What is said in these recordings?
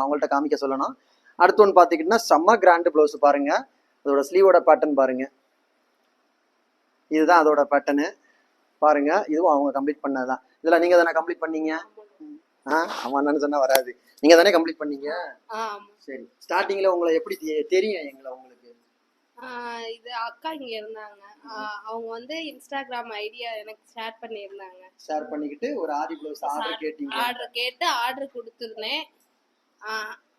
அவங்கள்ட்ட காமிக்க சொல்லணும். அடுத்து ஒன்று பார்த்துக்கிட்டிங்கன்னா செம்ம கிராண்டு ப்ளவுஸ் பாருங்க. அதோட ஸ்லீவோட பேட்டர்ன் பாருங்க. இதுதான் அதோட பேட்டர்னு பாருங்க. இதுவும் அவங்க கம்ப்ளீட் பண்ணதுதான். இதுல நீங்க தானே கம்ப்ளீட் பண்ணீங்க? ஆமான்னு சொன்னா வராது. நீங்க தானே கம்ப்ளீட் பண்ணீங்க? சரி. ஸ்டார்டிங்ல உங்களை எப்படி தெரியும் எங்களை உங்களுக்கு? இது அக்கா இங்க இருந்தாங்க. அவங்க வந்து இன்ஸ்டாகிராம் ஐடியா எனக்கு ஷேர் பண்ணியிருந்தாங்க. ஷேர் பண்ணிக்கிட்டு ஒரு ஆரி ப்ளவுஸ் ஆர்டர் கேட்டீங்க. ஆர்டர் கேட்டு ஆர்டர் கொடுத்துருந்தேன்.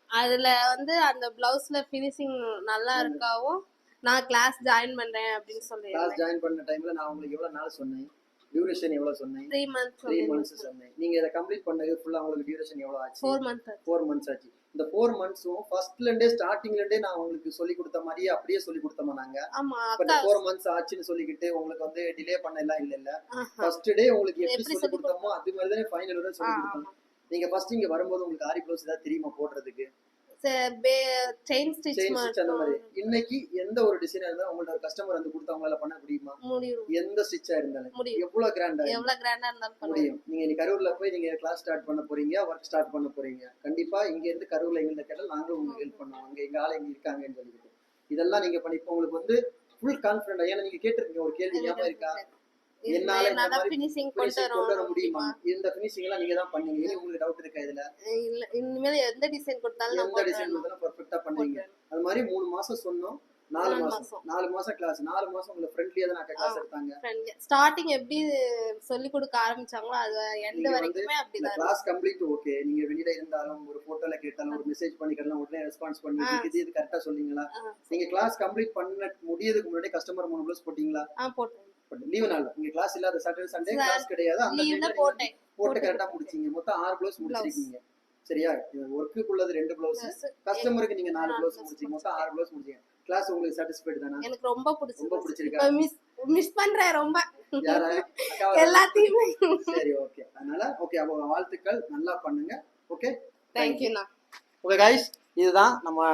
அதுல வந்து அந்த பிளவுஸ்ல ஃபினிஷிங் நல்லா இருக்காவும் நான் கிளாஸ் ஜாயின் பண்றேன் அப்படின்னு சொல்லி. கிளாஸ் ஜாயின் பண்ண டைம்ல நான் உங்களுக்கு எவ்வளவு நாள் சொன்னேன்? டியூரேஷன் எவ்வளவு சொன்னேன்? 3 months சொன்னேன். நீங்க இத கம்ப்ளீட் பண்ணது ஃபுல்லா உங்களுக்கு டியூரேஷன் எவ்வளவு ஆச்சு? 4 months ஆச்சு. இந்த 4 monthsம் ஃபர்ஸ்ட்ல இருந்தே ஸ்டார்டிங்ல இருந்தே நான் உங்களுக்கு சொல்லி கொடுத்த மாதிரியே அப்படியே சொல்லி கொடுத்தோமா நாங்க? ஆமா. பட் 4 months ஆச்சுன்னு சொல்லிக்கிட்டு உங்களுக்கு வந்து டிலே பண்ண எல்லாம் இல்ல. ஃபர்ஸ்ட் டே உங்களுக்கு எப்படி சொல்லி கொடுத்தோமோ அது மாதிரி தான் ஃபைனல் வரை சொல்லி கொடுத்தோம். நீங்க ஃபர்ஸ்ட் இங்க வரும்போது உங்களுக்கு ஆரி ப்ளவுஸ் ஏதாவது தெரியுமா போடுறதுக்கு? செயின் ஸ்டிட்ச் அந்த மாதிரி. இன்னைக்கு எந்த ஒரு டிசைனா இருந்தாலும் உங்களோட கஸ்டமர் வந்து கொடுத்து அவங்களால பண்ண முடியுமா? எந்த ஸ்டிச்சா இருந்தாலும் எவ்வளவு கிராண்டா இருந்தாலும் முடியும். நீங்க இன்னைக்கு கரூர்ல போய் நீங்க கிளாஸ் ஸ்டார்ட் பண்ண போறீங்க, ஒர்க் ஸ்டார்ட் பண்ண போறீங்க. கண்டிப்பா இங்க இருந்து கரூர்ல எங்க கேட்டாலும் நாங்களும் உங்களுக்கு ஹெல்ப் பண்ணுவோம். அங்க எங்க ஆளு எங்க இருக்காங்கன்னு சொல்லிட்டு இதெல்லாம் நீங்க பண்ணி இப்போ உங்களுக்கு வந்து ஃபுல் கான்ஃபிடன்ட். ஏன்னா நீங்க கேட்டிருக்கீங்க ஒரு கேள்வி ஞாபகம் இருக்கா? என்னால இந்த மாதிரி ஃபினிஷிங் கொண்டு வர முடியுமா? இந்த ஃபினிஷிங் எல்லாம் நீங்க தான் பண்ணீங்க. இது உங்களுக்கு டவுட் இருக்கா இதுல? இல்ல, இனிமேல் எந்த டிசைன் கொடுத்தாலும் எந்த டிசைன் கொடுத்தாலும் பெர்ஃபெக்ட்டா பண்ணுவீங்க. அது மாதிரி 3 மாசம் சொன்னோம். 4 மாசம் கிளாஸ். 4 மாசம் உங்க ஃப்ரெண்ட்லியா தான் கிளாஸ் எடுத்தாங்க. ஸ்டார்டிங் எப்படி சொல்லி கொடுக்க ஆரம்பிச்சாங்களோ அது எண்ட் வரைக்குமே அப்படிதான். Class complete okay. நீங்க வெளியில இருந்தாலும் ஒரு போட்டோல கேட்டாலும் ஒரு மெசேஜ் பண்ணிக்கலாம் உடனே ரெஸ்பான்ஸ் பண்ணி இது கரெக்ட்டா சொன்னீங்களா? நீங்க கிளாஸ் கம்ப்ளீட் பண்ண முடியதுக்கு முன்னாடி கஸ்டமர் 3 ப்ளவுஸ் போட்டீங்களா? போட்டேன். லீவ் நாள் நீங்க கிளாஸ் இல்லாத சாட்டர்டே சண்டே கிளாஸ் கிடையாது. அந்த டைம்ல போட்டு கரெக்ட்டா முடிச்சீங்க. மொத்தம் 6 ப்ளவுஸ் முடிச்சிருக்கீங்க. சரியா? வர்க்குக்குள்ளது 2 ப்ளவுஸ், கஸ்டமருக்கு நீங்க 4 ப்ளவுஸ் முடிச்சீங்க. மொத்தம் 6 ப்ளவுஸ் முடிச்சீங்க. கிளாஸ் உங்களுக்கு சாட்டிஸ்ஃபைட் தானா? எனக்கு ரொம்ப பிடிச்சிருக்கா? மிஸ் பண்றேன் ரொம்ப. யார? எல்லாத்தையுமே. சரி ஓகே. அதனால ஓகே அப்ப வாழ்த்துக்கள். நல்லா பண்ணுங்க. Okay? Thank you. Okay guys, இதுதான் நம்ம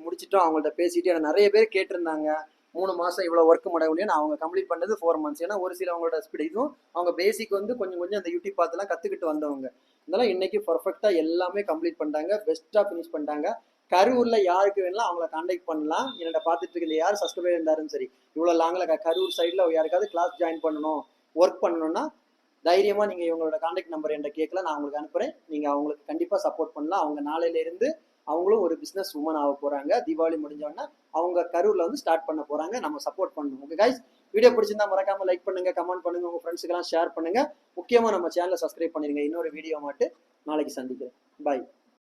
முடிச்சிட்டோம். அவங்கள்ட்ட பேசிட்டு நிறைய பேர் கேட்டிருந்தாங்க 3 மாசம் இவ்வளவு ஒர்க் முடியும். அவங்க கம்ப்ளீட் பண்ணது 4 months. ஏன்னா ஒரு சில அவங்களோட ஸ்பீட் இதுவும் அவங்க பேசிக் வந்து கொஞ்சம் அந்த யூடியூப் பார்த்துலாம் கத்துக்கிட்டு வந்தவங்க. அதனால இன்னைக்கு பர்ஃபெக்டா எல்லாமே கம்ப்ளீட் பண்ணிட்டாங்க. பெஸ்டா ஃபினிஷ் பண்ணிட்டாங்க. கரூர்ல யாருக்கு வேணாலும் அவங்கள கான்டாக்ட் பண்ணலாம். என்னோட பார்த்துட்டு இருக்கிற யார் சப்ஸ்கிரைபர் இருந்தாலும் சரி, இவ்வளவு லாங்ல கரூர் சைட்ல யாருக்காவது கிளாஸ் ஜாயின் பண்ணணும், ஒர்க் பண்ணணும்னா தைரியமா நீங்க இவங்களோட கான்டாக்ட் நம்பர் என்கிட்ட கேட்கல, நான் உங்களுக்கு அனுப்புறேன். நீங்க அவங்களுக்கு கண்டிப்பா சப்போர்ட் பண்ணலாம். அவங்க நாளையில இருந்து அவங்களும் ஒரு பிசினஸ் உமன் ஆக போறாங்க. தீபாவளி முடிஞ்சோன்னா அவங்க கரூர்ல வந்து ஸ்டார்ட் பண்ண போறாங்க. நம்ம சப்போர்ட் பண்ணணும். ஓகே गाइस, வீடியோ பிடிச்சிருந்தா மறக்காம லைக் பண்ணுங்க, கமெண்ட் பண்ணுங்க, உங்க ஃப்ரெண்ட்ஸுக்கு எல்லாம் ஷேர் பண்ணுங்க. முக்கியமா நம்ம சேனலை சப்ஸ்கிரைப் பண்ணிருங்க. இன்னொரு வீடியோ மட்டும் நாளைக்கு சந்திக்கிறேன். பாய்.